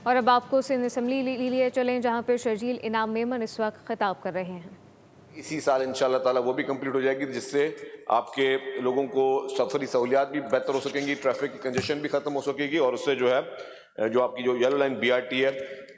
اور اب آپ کو سندھ اسمبلی لیے چلیں جہاں پہ شرجیل انعام میمن اس وقت خطاب کر رہے ہیں۔ اسی سال انشاءاللہ تعالیٰ وہ بھی کمپلیٹ ہو جائے گی، جس سے آپ کے لوگوں کو سفری سہولیات بھی بہتر ہو سکیں گی، ٹریفک کی کنجیشن بھی ختم ہو سکے گی، اور اس سے جو ہے جو آپ کی جو یلو لائن BRT ہے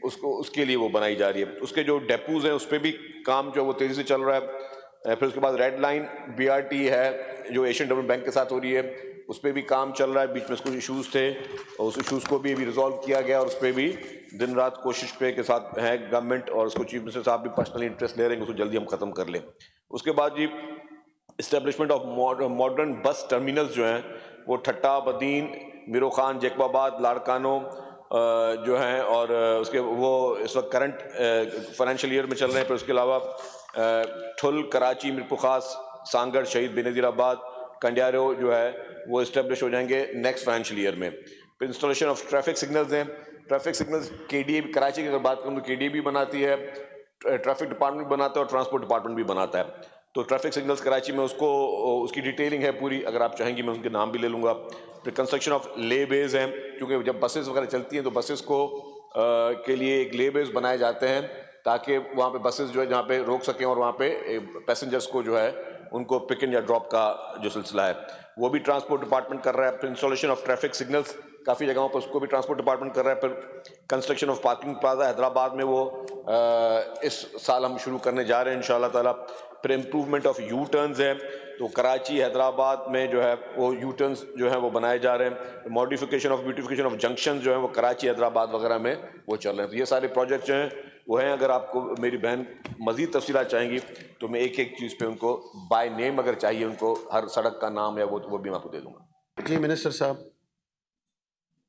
اس کے لیے وہ بنائی جا رہی ہے۔ اس کے جو ڈیپوز ہیں اس پہ بھی کام جو ہے وہ تیزی سے چل رہا ہے۔ پھر اس کے بعد ریڈ لائن BRT ہے جو ایشین ڈیولپمنٹ بینک کے ساتھ ہو رہی ہے، اس پہ بھی کام چل رہا ہے۔ بیچ میں کچھ ایشوز تھے اور اس ایشوز کو بھی ابھی ریزالو کیا گیا، اور اس پہ بھی دن رات کوشش پہ کے ساتھ ہے گورنمنٹ، اور اس کو چیف منسٹر صاحب بھی پرسنلی انٹرسٹ لے رہے ہیں کہ اس کو جلدی ہم ختم کر لیں۔ اس کے بعد جی اسٹیبلشمنٹ آف ماڈرن بس ٹرمینلز جو ہیں وہ ٹھٹا، بدین، میرو خان، جیکب آباد، لاڑکانو جو ہیں، اور اس کے وہ اس وقت کرنٹ فائنینشیل ایئر میں چل رہے ہیں۔ پھر اس کے علاوہ ٹھل، کراچی، میرپور خاص، سانگڑ، شہید بینظیر آباد، کنڈیارو جو ہے وہ اسٹیبلش ہو جائیں گے نیکسٹ فائنینشیل ایئر میں۔ پھر انسٹالیشن آف ٹریفک سگنلز ہیں، ٹریفک سگنلز KDA کراچی کی اگر بات کروں تو KDA بھی بناتی ہے، ٹریفک ڈپارٹمنٹ بناتا ہے اور ٹرانسپورٹ ڈپارٹمنٹ بھی بناتا ہے۔ تو ٹریفک سگنلز کراچی میں اس کی ڈیٹیلنگ ہے پوری، اگر آپ چاہیں گی میں ان کے نام بھی لے لوں گا۔ پھر کنسٹرکشن آف لے بیز ہیں، کیونکہ جب بسز وغیرہ چلتی ہیں تو بسز کو کے لیے ایک لے بیز بنائے جاتے ہیں تاکہ وہاں پہ بسز جو ہے جہاں پہ روک سکیں اور وہاں پہ پیسنجرز کو جو ہے ان کو پک ان یا ڈراپ کا جو سلسلہ ہے وہ بھی ٹرانسپورٹ ڈپارٹمنٹ کر رہا ہے۔ پھر انسٹالیشن آف ٹریفک سگنلز کافی جگہوں پر اس کو بھی ٹرانسپورٹ ڈپارٹمنٹ کر رہا ہے۔ پھر construction of parking plaza Hyderabad میں وہ اس سال ہم شروع کرنے جا رہے ہیں انشاءاللہ تعالیٰ۔ پھر امپروومنٹ آف یو ٹرنز ہے، تو کراچی حیدرآباد میں جو ہے وہ یو ٹرنز جو ہیں وہ بنائے جا رہے ہیں۔ Modification of beautification of junction جو ہیں وہ کراچی حیدرآباد وغیرہ میں وہ چل رہے ہیں۔ تو یہ سارے پروجیکٹ جو ہیں وہ ہیں، اگر آپ کو میری بہن مزید تفصیلات چاہیں گی تو میں ایک ایک چیز پہ ان کو بائی نیم اگر چاہیے ان کو ہر سڑک کا نام یا وہ بھی میں آپ کو دے دوں گا۔ جی منسٹر صاحب۔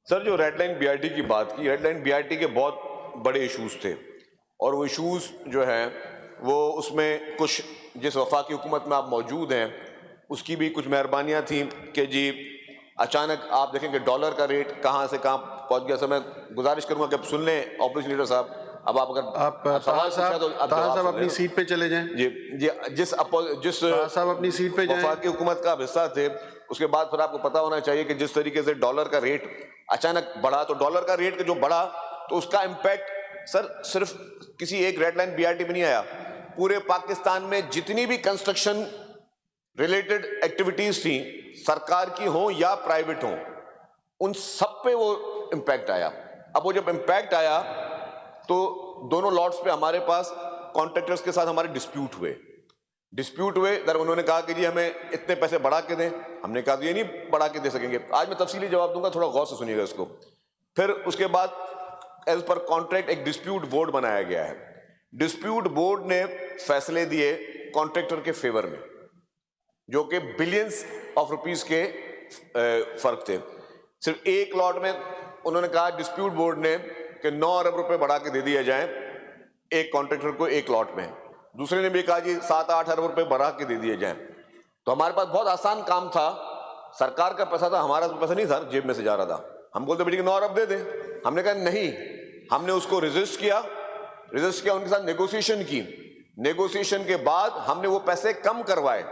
سر جو ریڈ لائن BRT کی بات کی، ریڈ لائن BRT کے بہت بڑے ایشوز تھے، اور وہ ایشوز جو ہیں وہ اس میں کچھ جس وفاقی حکومت میں آپ موجود ہیں اس کی بھی کچھ مہربانیاں تھیں کہ جی اچانک آپ دیکھیں کہ ڈالر کا ریٹ کہاں سے کہاں پہنچ گیا۔ سر میں گزارش کروں گا کہ آپ سن لیں اپوزیشن لیڈر صاحب، اب آپ اگر سوال پوچھا تو آپ طاہر صاحب جواب اپنی سیٹ پہ چلے جائیں۔ جی جس صاحب اپنی سیٹ پہ جائیں۔ وفاقی حکومت کا حصہ تھے، اس کے بعد پھر آپ کو پتا ہونا چاہیے کہ جس طریقے سے ڈالر کا ریٹ اچانک بڑھا، تو ڈالر کا ریٹ جو بڑھا تو اس کا امپیکٹ سر صرف کسی ایک ریڈ لائن BRT میں نہیں آیا، پورے پاکستان میں جتنی بھی کنسٹرکشن ریلیٹڈ ایکٹیویٹیز تھیں، سرکار کی ہوں یا پرائیویٹ ہوں، ان سب پہ وہ امپیکٹ آیا۔ اب وہ جب امپیکٹ آیا تو دونوں لاٹس پہ ہمارے پاس کانٹریکٹرز کے ساتھ ہمارے ڈسپیوٹ ہوئے، در انہوں نے کہا کہ جی ہمیں اتنے پیسے بڑھا کے دیں، ہم نے کہا یہ نہیں بڑھا کے دے سکیں گے۔ آج میں تفصیلی جواب دوں گا، تھوڑا غور سے سنیے گا اس کو۔ پھر اس کے بعد ایز پر کانٹریکٹ ایک ڈسپیوٹ بورڈ بنایا گیا ہے۔ ڈسپیوٹ بورڈ نے فیصلے دیے کانٹریکٹر کے فیور میں، جو کہ بلینز آف روپیز کے فرق تھے۔ صرف ایک لاٹ میں انہوں نے کہا ڈسپیوٹ بورڈ نے کہ 9 ارب روپے بڑھا کے دے دیا جائیں ایک کانٹریکٹر کو ایک لاٹ میں، دوسرے نے بھی کہا جی 7-8 ارب روپے بڑھا کے دے دیے جائیں۔ تو ہمارے پاس بہت آسان کام تھا، سرکار کا پیسہ تھا، ہمارا پیسہ نہیں تھا، جیب میں سے جا رہا تھا۔ ہم بولتے بیٹے کہ 9 ارب دے دیں، ہم نے کہا نہیں، ہم نے اس کو ریزسٹ کیا، ان کے ساتھ نیگوسیشن کے بعد ہم نے وہ پیسے کم کروائے،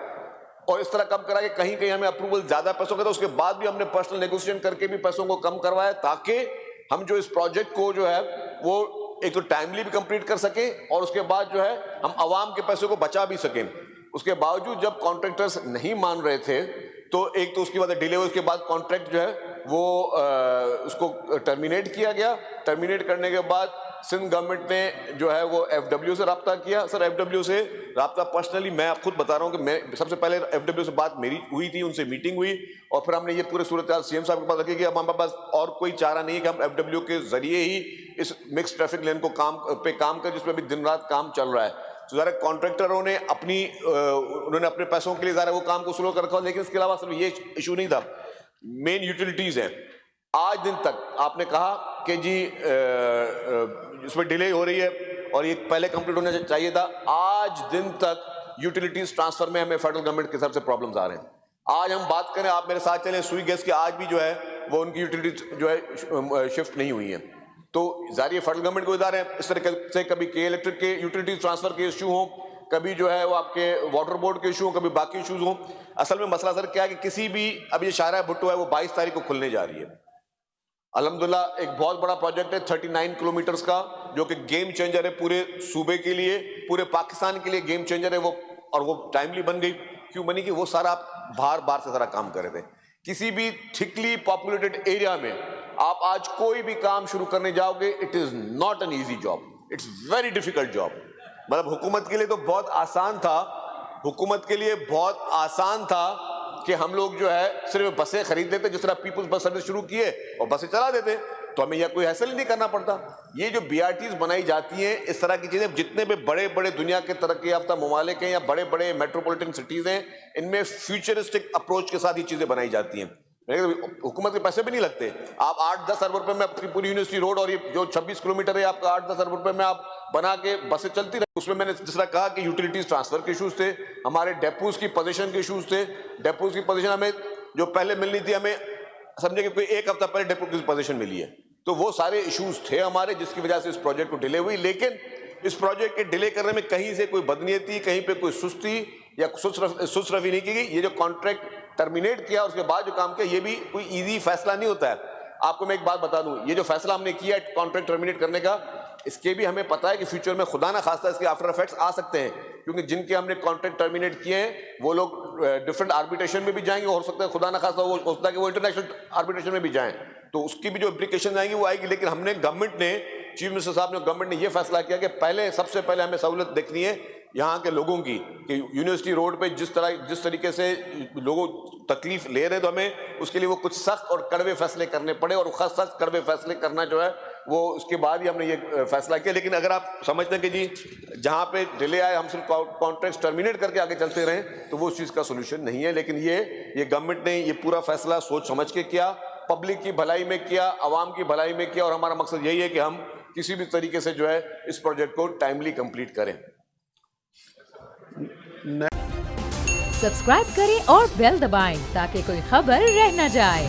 اور اس طرح کم کرا کہ کہیں کہیں ہمیں اپروول زیادہ پیسوں کا تھا، اس کے بعد بھی ہم نے پرسنل نیگوسیشن کر کے بھی پیسوں کو کم کروایا، تاکہ ہم جو اس پروجیکٹ کو جو ہے وہ ایک تو ٹائملی بھی کمپلیٹ کر سکیں، اور اس کے بعد جو ہے ہم عوام کے پیسوں کو بچا بھی سکیں۔ اس کے باوجود جب کانٹریکٹرز نہیں مان رہے تھے تو ایک تو اس کی وجہ ڈیلے ہوئی، اس کے بعد کانٹریکٹ جو ہے وہ اس کو ٹرمینیٹ کیا گیا۔ ٹرمینیٹ کرنے کے بعد سندھ گورنمنٹ نے جو ہے وہ FW سے رابطہ کیا۔ سر FW سے رابطہ پرسنلی میں آپ خود بتا رہا ہوں کہ میں سب سے پہلے FW سے بات میری ہوئی تھی، ان سے میٹنگ ہوئی، اور پھر ہم نے یہ پورے صورتحال CM صاحب کے پاس رکھی کہ اب ہمارے پاس اور کوئی چارہ نہیں کہ ہم FW کے ذریعے ہی اس مکس ٹریفک لین کو کام کر، جس پہ ابھی دن رات کام چل رہا ہے۔ تو ظاہر کانٹریکٹروں نے انہوں نے اپنے پیسوں کے لیے ظاہر وہ کام کو سلو کر رکھا، لیکن اس کے علاوہ صرف یہ ایشو نہیں تھا۔ مین یوٹیلیٹیز ہیں، آج دن تک آپ نے کہا کہ جی اس میں ڈیلے ہو رہی ہے اور یہ پہلے کمپلیٹ ہونا چاہیے تھا، آج دن تک یوٹیلیٹیز ٹرانسفر میں ہمیں فیڈرل گورنمنٹ کی طرف سے پرابلمز آ رہے ہیں۔ آج ہم بات کریں، آپ میرے ساتھ چلیں، سوئی گیس کے آج بھی جو ہے وہ ان کی یوٹیلیٹیز جو ہے شفٹ نہیں ہوئی ہیں۔ تو ظاہر یہ فیڈرل گورنمنٹ کو ادارے ہیں، اس طرح سے کبھی کے الیکٹرک کے یوٹیلیٹیز ٹرانسفر کے ایشو ہوں، کبھی جو ہے وہ آپ کے واٹر بورڈ کے ایشو ہوں، کبھی باقی ایشوز ہوں۔ اصل میں مسئلہ سر کیا ہے کہ کسی بھی اب یہ شاہراہ بھٹو ہے وہ 22 تاریخ کو کھلنے جا رہی ہے، الحمدللہ ایک بہت بڑا پروجیکٹ ہے 39 کلومیٹرز کا جو کہ گیم چینجر ہے پورے صوبے کے لیے, پورے پاکستان کے لیے گیم چینجر ہے وہ, اور وہ ٹائملی بن گئی. کیوں بنی؟ کہ وہ سارا آپ بار سے ذرا کام کر رہے تھے. کسی بھی تھکلی پاپولیٹڈ ایریا میں آپ آج کوئی بھی کام شروع کرنے جاؤ گے, it is not an easy job, it's very difficult job. مطلب حکومت کے لیے تو بہت آسان تھا, حکومت کے لیے بہت آسان تھا کہ ہم لوگ جو ہے صرف بسیں خرید لیتے, جس طرح پیپلز بس سروس شروع کیے اور بسیں چلا دیتے, تو ہمیں یہ کوئی حاصل ہی نہیں کرنا پڑتا. یہ جو BRTs بنائی جاتی ہیں اس طرح کی چیزیں, جتنے بھی بڑے بڑے دنیا کے ترقی یافتہ ممالک ہیں یا بڑے بڑے میٹروپولیٹن سٹیز ہیں, ان میں فیوچرسٹک اپروچ کے ساتھ یہ چیزیں بنائی جاتی ہیں. حکومت کے پیسے بھی نہیں لگتے. آپ 8-10 ارب روپے میں اپنی پوری یونیورسٹی روڈ اور یہ جو 26 کلومیٹر ہے آپ کا 8-10 ارب روپے میں آپ بنا کے بسیں چلتی رہی. اس میں نے جس طرح کہا کہ یوٹیلیٹیز ٹرانسفر کے ایشوز تھے, ہمارے ڈیپوز کی پوزیشن کے ایشوز تھے. ڈیپوز کی پوزیشن ہمیں جو پہلے ملنی تھی, ہمیں سمجھے کہ کوئی ایک ہفتہ پہلے ڈیپو کی پوزیشن ملی ہے, تو وہ سارے ایشوز تھے ہمارے جس کی وجہ سے اس پروجیکٹ کو ڈیلے ہوئی. لیکن اس پروجیکٹ کے ڈیلے کرنے میں کہیں سے کوئی بدنیتی, کہیں پہ کوئی سستی یا سست روی نہیں کی گئی. یہ جو کانٹریکٹ ٹرمینیٹ کیا اس کے بعد جو کام کیا, یہ بھی کوئی ایزی فیصلہ نہیں ہوتا ہے. آپ کو میں ایک بات بتا دوں, یہ جو فیصلہ ہم نے کیا ہے کانٹریکٹ ٹرمینیٹ کرنے کا, اس کے بھی ہمیں پتا ہے کہ فیوچر میں خدا نہ خواستہ اس کے آفٹر افیکٹس آ سکتے ہیں, کیونکہ جن کے ہم نے کانٹریکٹ ٹرمینیٹ کیے ہیں وہ لوگ ڈفرنٹ آربیٹریشن میں بھی جائیں گے, ہو سکتا ہے خدا نہ خواستہ وہ ہوتا ہے کہ وہ انٹرنیشنل آربیٹریشن میں بھی جائیں, تو اس کی بھی جو امپلیکیشن آئیں گی وہ آئے گی. لیکن ہم نے گورنمنٹ نے, چیف منسٹر صاحب نے, گورنمنٹ نے یہ فیصلہ کیا کہ پہلے سب سے پہلے ہمیں سہولت دیکھنی ہے یہاں کے لوگوں کی, کہ یونیورسٹی روڈ پہ جس طریقے سے لوگوں تکلیف لے رہے, تو ہمیں اس کے لیے وہ کچھ سخت اور کڑوے فیصلے کرنے پڑے, اور سخت کڑوے فیصلے کرنا جو ہے وہ اس کے بعد ہی ہم نے یہ فیصلہ کیا. لیکن اگر آپ سمجھتے ہیں کہ جی جہاں پہ ڈیلے آئے ہم صرف کانٹریکٹ ٹرمینیٹ کر کے آگے چلتے رہیں, تو وہ اس چیز کا سولوشن نہیں ہے. لیکن یہ گورنمنٹ نے یہ پورا فیصلہ سوچ سمجھ کے کیا, پبلک کی بھلائی میں کیا, عوام کی بھلائی میں کیا, اور ہمارا مقصد یہی ہے کہ ہم کسی بھی طریقے سے جو ہے اس پروجیکٹ کو ٹائملی کمپلیٹ کریں. سبسکرائب کریں اور بیل دبائیں تاکہ کوئی خبر رہ نہ جائے.